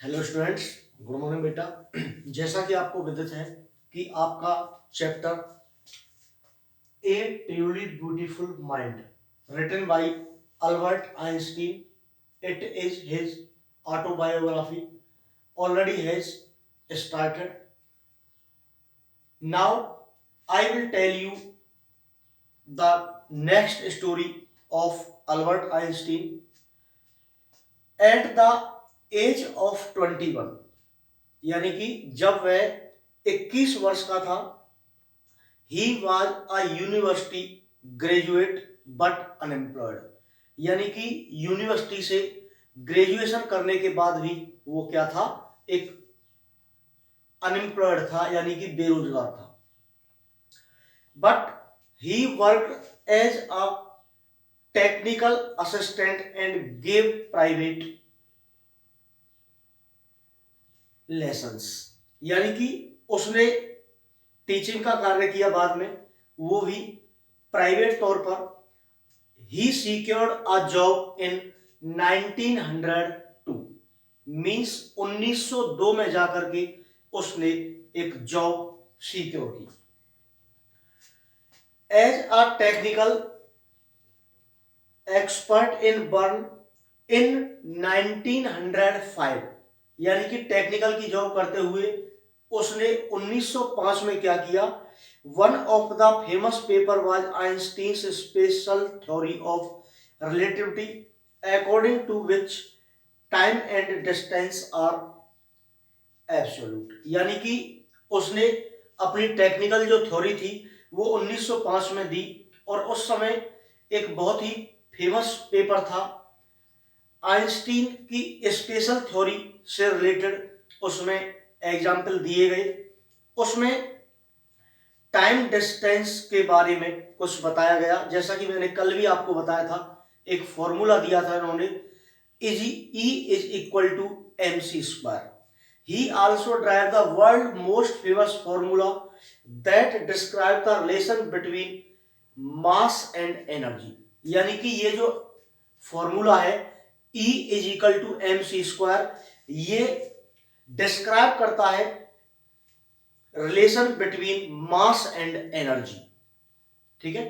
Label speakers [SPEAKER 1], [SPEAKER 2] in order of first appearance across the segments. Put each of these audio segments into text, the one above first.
[SPEAKER 1] Hello students, good morning बेटा। जैसा कि आपको विदित है कि आपका chapter a truly beautiful mind written by Albert Einstein, it is his autobiography, already has started. Now I will tell you the next story of Albert Einstein. At the age of 21, यानी कि जब वह 21 वर्ष का था, he was a university graduate but unemployed. यानी कि university से ग्रेजुएशन करने के बाद भी वो क्या था, एक अनएम्प्लॉयड था, यानी कि बेरोजगार था। But he work as a technical assistant and give private lessons. यानी कि उसने टीचिंग का कार्य किया बाद में, वो भी प्राइवेट तौर पर। He secured a job in 1902, means 1902 में जाकर के उसने एक जॉब सिक्योर की as a technical expert in Bern in 1905। यानी कि टेक्निकल की जॉब करते हुए उसने 1905 में क्या किया, one of the famous paper was Einstein's special theory of relativity, according to which time and distance are absolute. यानी कि उसने अपनी टेक्निकल जो थ्योरी थी वो 1905 में दी, और उस समय एक बहुत ही फेमस पेपर था आइंस्टीन की स्पेशल थ्योरी से रिलेटेड, उसमें एग्जाम्पल दिए गए। उसमें टाइम डिस्टेंस के बारे में कुछ बताया गया, जैसा कि मैंने कल भी आपको बताया था, एक फॉर्मूला दिया था इन्होंने, is E is equal to M C square. He also drive the world most famous formula that describe the relation between mass and energy. यानी कि ये जो फॉर्मूला है E is equal to M C square, ये describe करता है relation between mass and energy. ठीक है।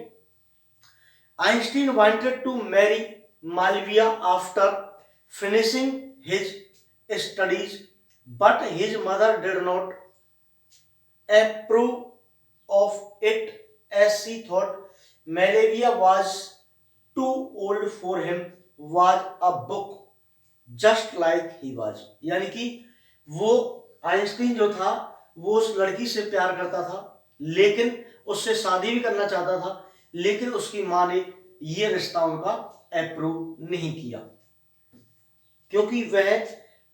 [SPEAKER 1] Einstein wanted to marry Mileva after finishing his studies, but his mother did not approve of it, as she thought Malavia was too old for him, was a book just like he was। यानी कि वो Einstein जो था वो उस लड़की से प्यार करता था, लेकिन उससे शादी भी करना चाहता था, लेकिन उसकी माँ ने ये रिश्ता उनका अप्रूव नहीं किया, क्योंकि वह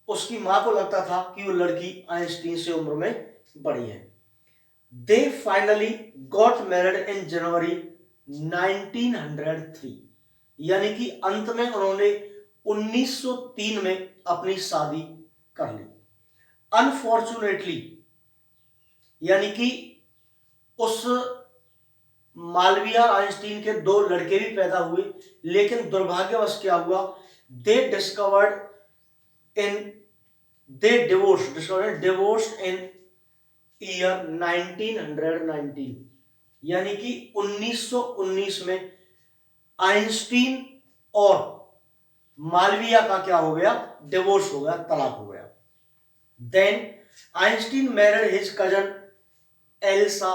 [SPEAKER 1] उसकी माँ को लगता था कि वो लड़की आइंस्टीन से उम्र में बड़ी है। They finally got married in January 1903। यानी कि अंत में उन्होंने 1903 में अपनी शादी कर ली। अनफॉर्चुनेटली, यानी कि उस मालविया आइंस्टीन के दो लड़के भी पैदा हुए, लेकिन दुर्भाग्यवश क्या हुआ, दे discovered in they divorced in year 1919। यानी कि 1919 में आइंस्टीन और मालविया का क्या हो गया, डिवोर्स हो गया, तलाक हो गया। Then Einstein married his cousin Elsa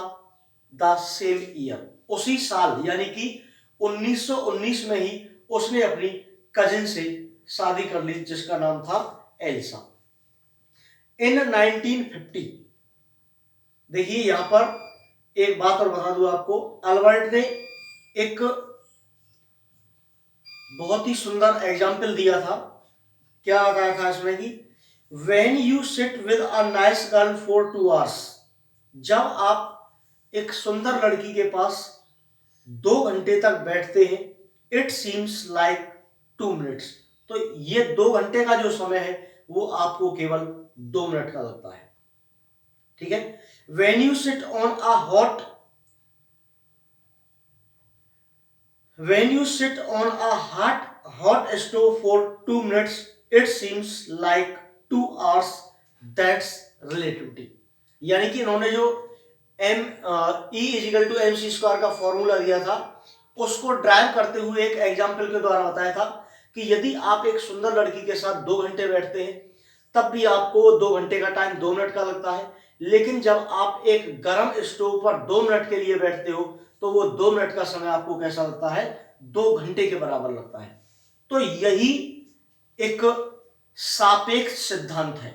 [SPEAKER 1] the same year. उसी साल यानी कि 1919 में ही उसने अपनी कजिन से शादी कर ली, जिसका नाम था एल्सा। इन 1950, देखिए यहां पर एक बात और बता दूं आपको, अल्बर्ट ने एक बहुत ही सुंदर एग्जाम्पल दिया था। क्या बताया था इसमें कि when you sit with a nice girl for 2 hours, जब आप एक सुंदर लड़की के पास 2 घंटे तक बैठते हैं, इट सीम्स लाइक 2 minutes, तो ये 2 घंटे का जो समय है वो आपको केवल 2 मिनट का लगता है। ठीक है। When you sit on a hot stove for 2 minutes, it seems like two hours, that's relativity. यानी कि इन्होंने जो M E is equal to M C square का फॉर्मूला दिया था उसको ड्राइव करते हुए एक एग्जाम्पल के द्वारा बताया था कि यदि आप एक सुंदर लड़की के साथ 2 घंटे बैठते हैं तब भी आपको 2 घंटे का टाइम 2 मिनट का लगता है, लेकिन जब आप एक गर्म स्टोव पर 2 मिनट के लिए बैठते हो तो वो 2 मिनट का समय आपको कैसा लगता है, 2 घंटे के बराबर लगता है। तो यही एक सापेक्ष सिद्धांत है।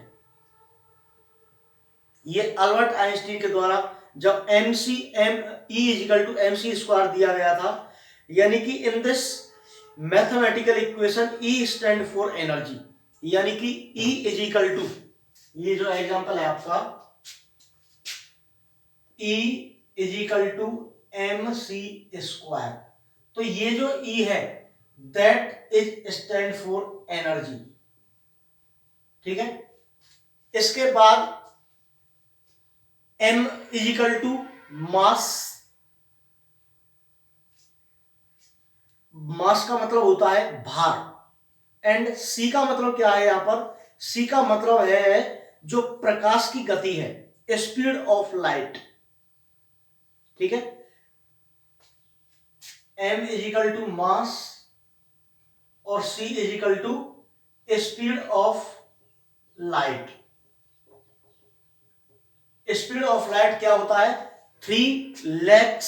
[SPEAKER 1] ये अल्बर्ट आइंस्टीन के द्वारा जब M E is equal to M C square दिया गया था, यानी कि in this mathematical equation E stand for energy, यानी कि ई इजिकल टू, ये जो एग्जांपल है आपका E is equal to M C square, तो ये जो ई है that is stand for energy. ठीक है, इसके बाद m is equal to mass, mass का मतलब होता है भार, एंड c का मतलब क्या है, यहां पर c का मतलब है जो प्रकाश की गति है, स्पीड ऑफ लाइट। ठीक है, m इजिकल टू मास और c is equal to speed of light. Speed of light क्या होता है, 3 लाख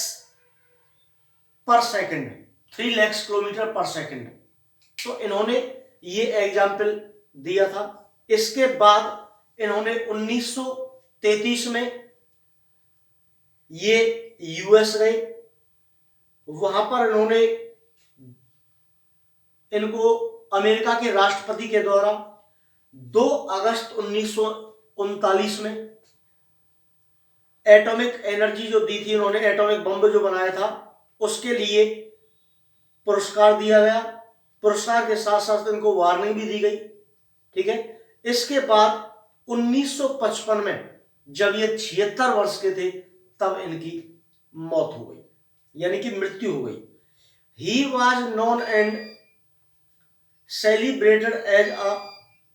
[SPEAKER 1] पर सेकंड, 3 लाख किलोमीटर पर सेकंड। तो इन्होंने ये एग्जाम्पल दिया था। इसके बाद इन्होंने 1933 में ये यूएस गए, वहां पर इन्होंने इनको अमेरिका के राष्ट्रपति के द्वारा 2 अगस्त 1939 में एटॉमिक एनर्जी जो दी थी, उन्होंने एटॉमिक बम जो बनाया था उसके लिए पुरस्कार दिया गया। पुरस्कार के साथ साथ इनको वार्निंग भी दी गई। ठीक है, इसके बाद 1955 में जब ये 76 वर्ष के थे तब इनकी मौत हो गई, यानी कि मृत्यु हो गई। He was known and celebrated as a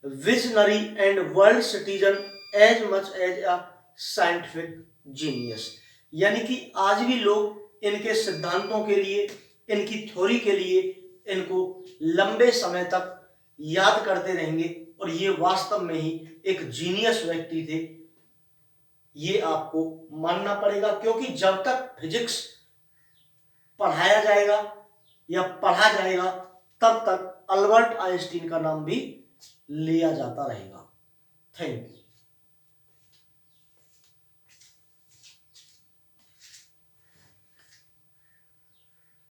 [SPEAKER 1] visionary and world citizen as much as a scientific genius, यानी कि आज भी लोग इनके सिद्धांतों के लिए, इनकी थ्योरी के लिए इनको लंबे समय तक याद करते रहेंगे, और ये वास्तव में ही एक जीनियस व्यक्ति थे, ये आपको मानना पड़ेगा। क्योंकि जब तक फिजिक्स पढ़ाया जाएगा या पढ़ा जाएगा तब तक अल्बर्ट आइंस्टीन का नाम भी लिया जाता रहेगा। Thank you.